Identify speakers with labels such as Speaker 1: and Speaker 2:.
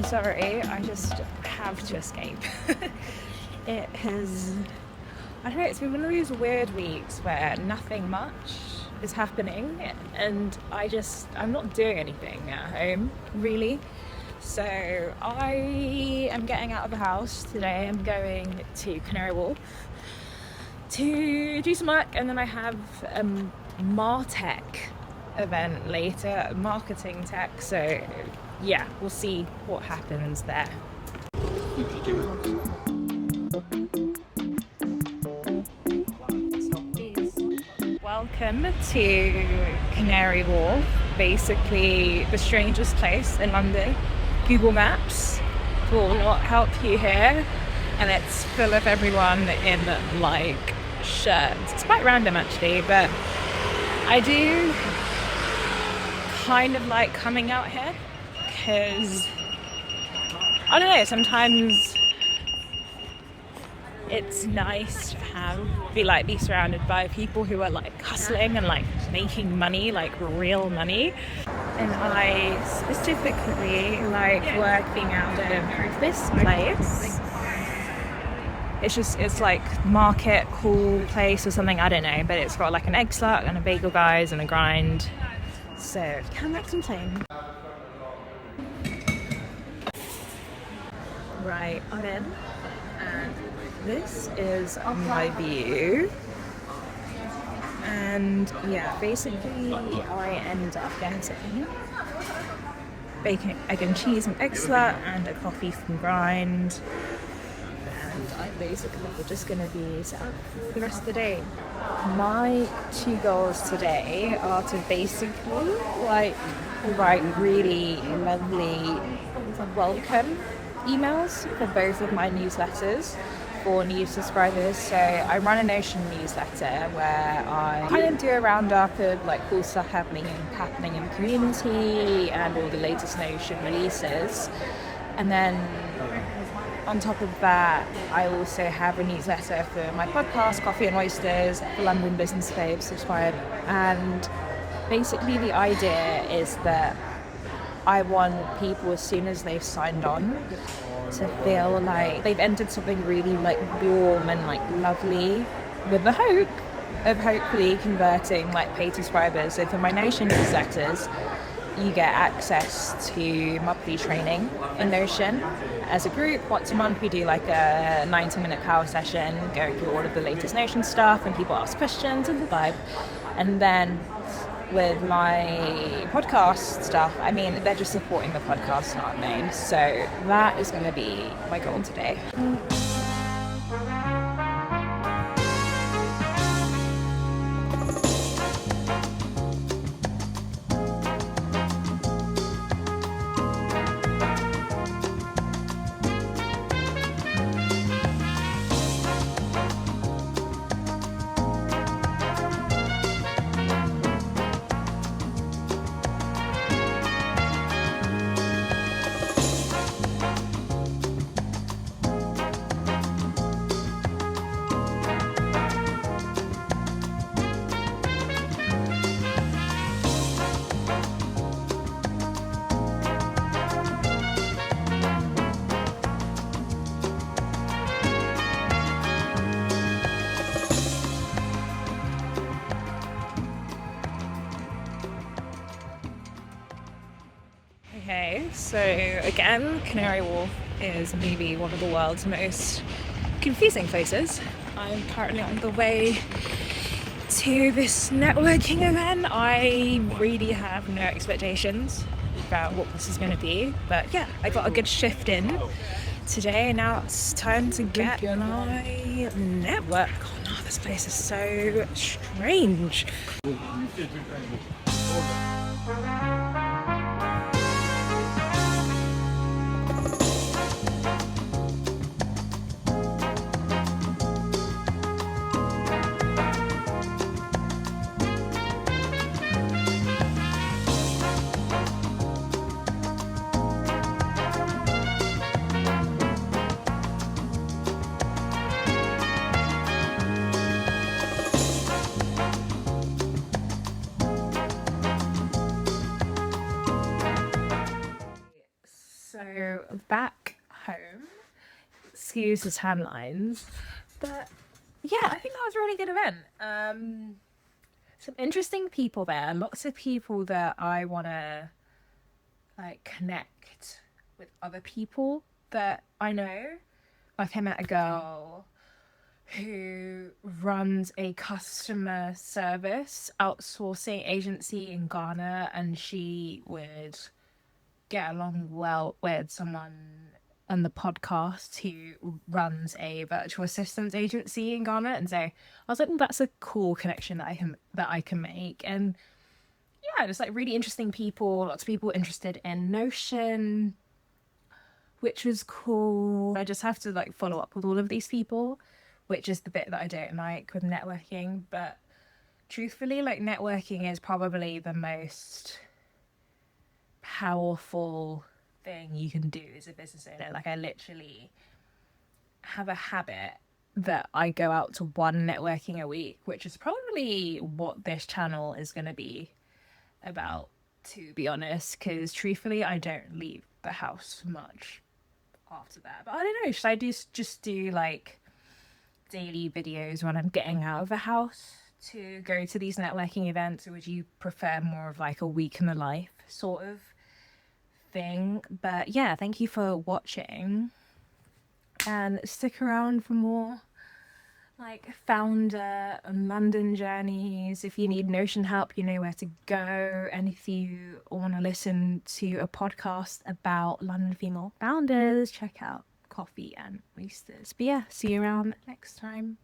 Speaker 1: sorry, I just have to escape. It has, I don't know, it's been one of those weird weeks where nothing much is happening and I'm not doing anything at home, really. So I am getting out of the house today. I'm going to Canary Wharf to do some work, and then I have a MarTech event later, marketing tech. So yeah, we'll see what happens there. Welcome to Canary Wharf, basically the strangest place in London. Google Maps will not help you here, and it's full of everyone in like shirts. It's quite random actually, but I do kind of like coming out here because I don't know, sometimes it's nice to be surrounded by people who are like hustling and like making money, like real money. And I specifically like working out of this place. It's like market cool place or something, I don't know, but it's got like an egg slut and a bagel guys and a grind. So can't complain. Right, I'm in, and this is my view. And yeah, basically I end up getting bacon, egg and cheese and egg slut and a coffee from Grind. And I'm basically just going to be set up for the rest of the day. My two goals today are to basically write really lovely welcome emails for both of my newsletters for new subscribers. So I run a Notion newsletter where I kind of do a roundup of like cool stuff happening in the community and all the latest Notion releases. And then on top of that, I also have a newsletter for my podcast, Coffee and Oysters, for London Business Babes, subscribe. And basically the idea is that I want people, as soon as they've signed on, to feel like they've entered something really like warm and like lovely, with the hope of hopefully converting like paid subscribers. So for my Notion newsletters, you get access to monthly training in Notion. As a group, once a month we do like a 90-minute power session, going through all of the latest Notion stuff, and people ask questions and the vibe. And then with my podcast stuff, I mean, they're just supporting the podcast, not me. So that is going to be my goal today. Okay, so again, Canary Wharf is maybe one of the world's most confusing places. I'm currently on the way to this networking event. I really have no expectations about what this is going to be, but yeah, I got a good shift in today. Now it's time to get my network. Oh no, this place is so strange. So back home, excuse the tan lines, but yeah, I think that was a really good event. Some interesting people there, lots of people that I want to like connect with other people that I know. Like I met a girl who runs a customer service outsourcing agency in Ghana, and she would get along well with someone on the podcast who runs a virtual assistance agency in Ghana. And so I was like, that's a cool connection that I can make. And yeah, just like really interesting people, lots of people interested in Notion, which was cool. I just have to like follow up with all of these people, which is the bit that I don't like with networking. But truthfully, like networking is probably the most powerful thing you can do as a business owner. Like I literally have a habit that I go out to one networking a week, which is probably what this channel is going to be about, to be honest, because truthfully I don't leave the house much after that. But I don't know, should I just do like daily videos when I'm getting out of the house to go to these networking events, or would you prefer more of like a week in the life sort of thing? But yeah, thank you for watching and stick around for more like founder and London journeys. If you need Notion help, you know where to go. And if you want to listen to a podcast about London female founders, check out Coffee and Oysters. But yeah, see you around next time.